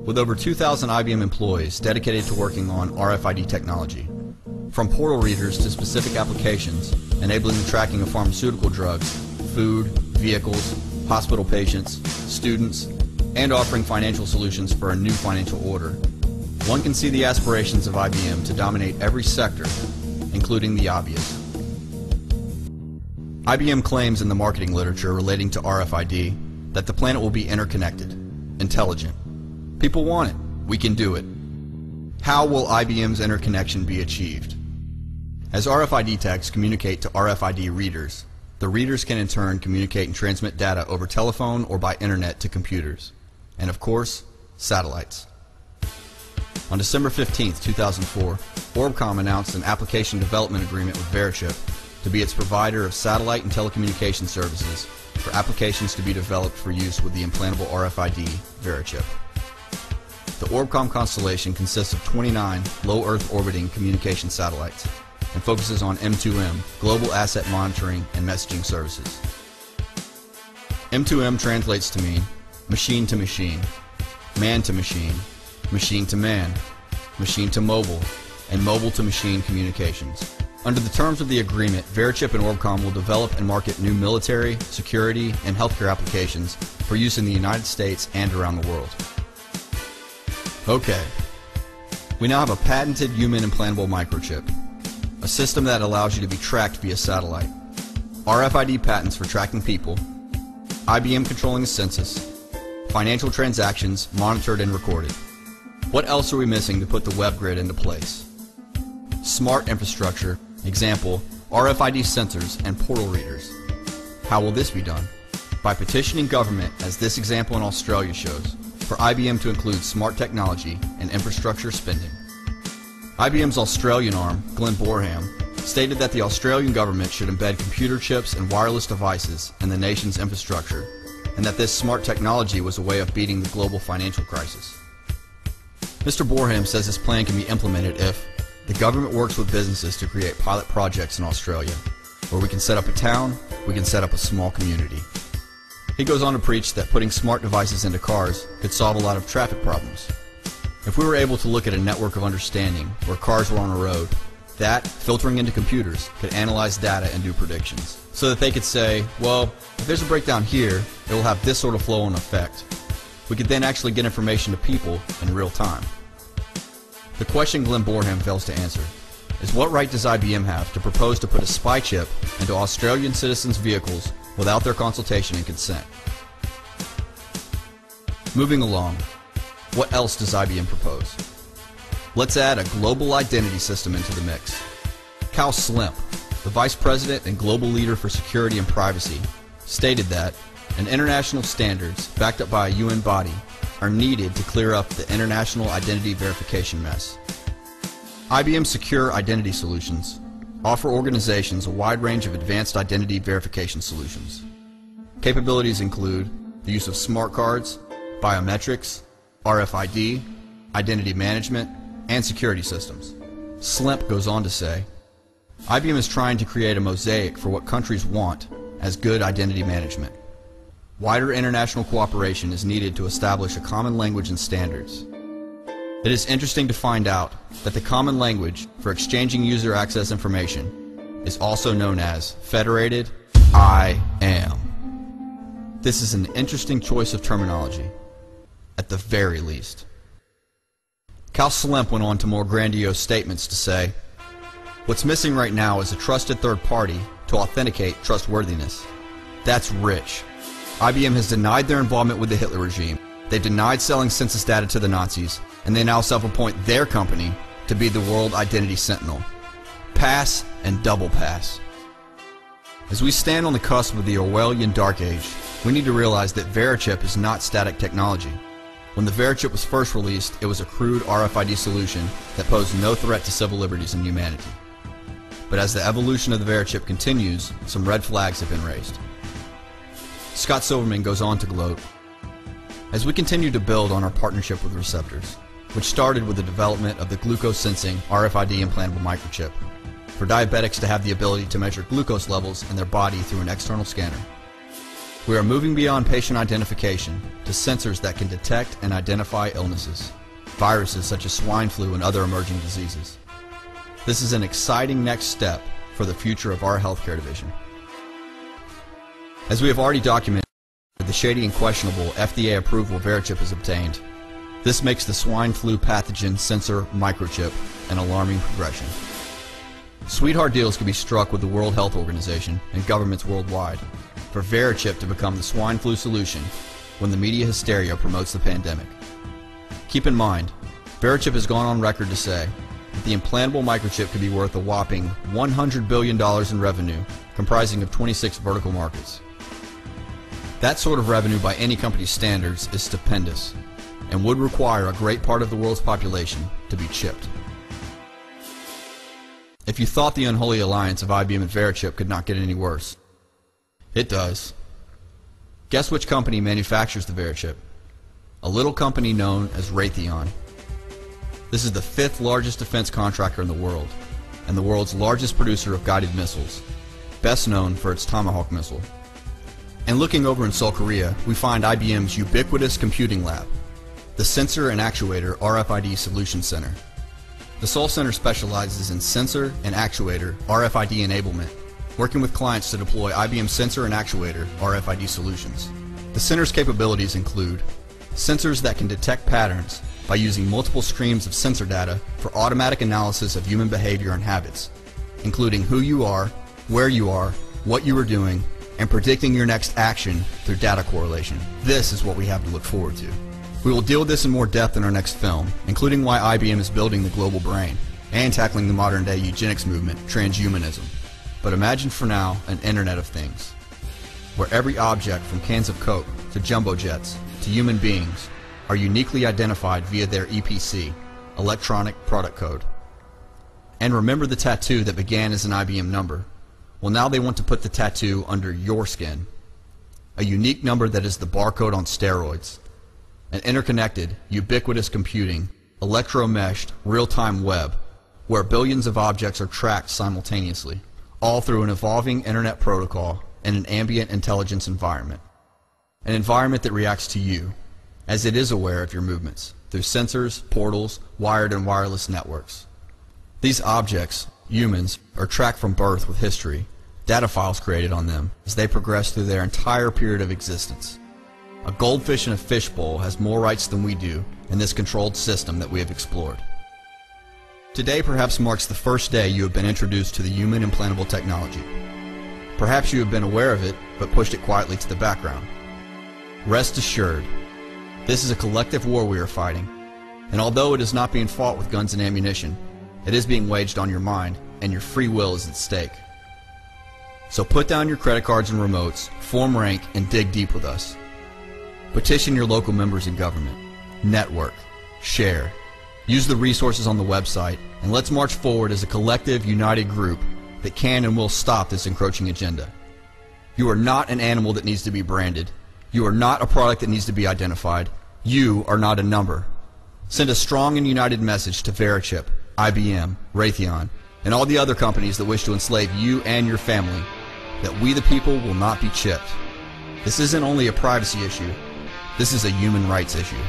with over 2,000 IBM employees dedicated to working on RFID technology. From portal readers to specific applications, enabling the tracking of pharmaceutical drugs, food, vehicles, hospital patients, students, and offering financial solutions for a new financial order. One can see the aspirations of IBM to dominate every sector, including the obvious. IBM claims in the marketing literature relating to RFID that the planet will be interconnected, intelligent. People want it. We can do it. How will IBM's interconnection be achieved? As RFID tags communicate to RFID readers, the readers can in turn communicate and transmit data over telephone or by internet to computers, and of course, satellites. On December 15, 2004, Orbcomm announced an application development agreement with verychip to be its provider of satellite and telecommunication services for applications to be developed for use with the implantable RFID verychip. The Orbcomm constellation consists of 29 low Earth orbiting communication satellites and focuses on M2M, global asset monitoring and messaging services. M2M translates to mean machine to machine, man to machine, machine to man, machine to mobile, and mobile to machine communications. Under the terms of the agreement, verychip and Orbcomm will develop and market new military, security, and healthcare applications for use in the United States and around the world. Okay, we now have a patented human implantable microchip, a system that allows you to be tracked via satellite, RFID patents for tracking people, IBM controlling the census, financial transactions monitored and recorded. What else are we missing to put the web grid into place? Smart infrastructure, example, RFID sensors and portal readers. How will this be done? By petitioning government, as this example in Australia shows, for IBM to include smart technology and infrastructure spending. IBM's Australian arm, Glenn Boreham, stated that the Australian government should embed computer chips and wireless devices in the nation's infrastructure, and that this smart technology was a way of beating the global financial crisis. Mr. Boreham says this plan can be implemented if the government works with businesses to create pilot projects in Australia, where we can set up a town, we can set up a small community. He goes on to preach that putting smart devices into cars could solve a lot of traffic problems. If we were able to look at a network of understanding where cars were on a road, that, filtering into computers, could analyze data and do predictions. So that they could say, well, if there's a breakdown here, it will have this sort of flow and effect. We could then actually get information to people in real time. The question Glenn Boreham fails to answer is, what right does IBM have to propose to put a spy chip into Australian citizens' vehicles without their consultation and consent? Moving along, what else does IBM propose? Let's add a global identity system into the mix. Cal Slimp, the Vice President and Global Leader for Security and Privacy, stated that an international standards backed up by a UN body are needed to clear up the international identity verification mess. IBM Secure Identity Solutions offer organizations a wide range of advanced identity verification solutions. Capabilities include the use of smart cards, biometrics, RFID, identity management, and security systems. Slimp goes on to say, IBM is trying to create a mosaic for what countries want as good identity management. Wider international cooperation is needed to establish a common language and standards. It is interesting to find out that the common language for exchanging user access information is also known as federated I am. This is an interesting choice of terminology, at the very least. Cal Slimp went on to more grandiose statements to say, what's missing right now is a trusted third party to authenticate trustworthiness. That's rich. IBM has denied their involvement with the Hitler regime. They've denied selling census data to the Nazis, and they now self-appoint their company to be the World Identity Sentinel. Pass and double pass. As we stand on the cusp of the Orwellian Dark Age, we need to realize that verychip is not static technology. When the verychip was first released, it was a crude RFID solution that posed no threat to civil liberties and humanity. But as the evolution of the verychip continues, some red flags have been raised. Scott Silverman goes on to gloat, as we continue to build on our partnership with receptors, which started with the development of the glucose sensing RFID implantable microchip, for diabetics to have the ability to measure glucose levels in their body through an external scanner. We are moving beyond patient identification to sensors that can detect and identify illnesses, viruses such as swine flu and other emerging diseases. This is an exciting next step for the future of our healthcare division. As we have already documented, the shady and questionable FDA approval verychip is obtained. This makes the swine flu pathogen sensor microchip an alarming progression. Sweetheart deals can be struck with the World Health Organization and governments worldwide for verychip to become the swine flu solution when the media hysteria promotes the pandemic. Keep in mind, verychip has gone on record to say that the implantable microchip could be worth a whopping $100 billion in revenue, comprising of 26 vertical markets. That sort of revenue by any company's standards is stupendous and would require a great part of the world's population to be chipped. If you thought the unholy alliance of IBM and verychip could not get any worse, it does. Guess which company manufactures the verychip? A little company known as Raytheon. This is the 5th largest defense contractor in the world and the world's largest producer of guided missiles, best known for its Tomahawk missile. And looking over in Seoul, Korea, we find IBM's ubiquitous computing lab, the Sensor and Actuator RFID Solution Center. The Seoul Center specializes in sensor and actuator RFID enablement, working with clients to deploy IBM sensor and actuator RFID solutions. The center's capabilities include sensors that can detect patterns by using multiple streams of sensor data for automatic analysis of human behavior and habits, including who you are, where you are, what you are doing, and predicting your next action through data correlation. This is what we have to look forward to. We will deal with this in more depth in our next film, including why IBM is building the global brain and tackling the modern-day eugenics movement, transhumanism. But imagine for now an Internet of Things, where every object from cans of Coke to jumbo jets to human beings are uniquely identified via their EPC, electronic product code. And remember the tattoo that began as an IBM number? Well, now they want to put the tattoo under your skin. A unique number that is the barcode on steroids. An interconnected, ubiquitous computing, electro-meshed, real-time web, where billions of objects are tracked simultaneously, all through an evolving internet protocol and an ambient intelligence environment. An environment that reacts to you, as it is aware of your movements, through sensors, portals, wired and wireless networks. These objects, humans, are tracked from birth with history, data files created on them as they progress through their entire period of existence. A goldfish in a fishbowl has more rights than we do in this controlled system that we have explored. Today perhaps marks the first day you have been introduced to the human implantable technology. Perhaps you have been aware of it, but pushed it quietly to the background. Rest assured, this is a collective war we are fighting, and although it is not being fought with guns and ammunition, it is being waged on your mind, and your free will is at stake. So put down your credit cards and remotes, form rank, and dig deep with us. Petition your local members in government. Network. Share. Use the resources on the website, and let's march forward as a collective, united group that can and will stop this encroaching agenda. You are not an animal that needs to be branded. You are not a product that needs to be identified. You are not a number. Send a strong and united message to verychip, IBM, Raytheon, and all the other companies that wish to enslave you and your family, that we the people will not be chipped. This isn't only a privacy issue. This is a human rights issue.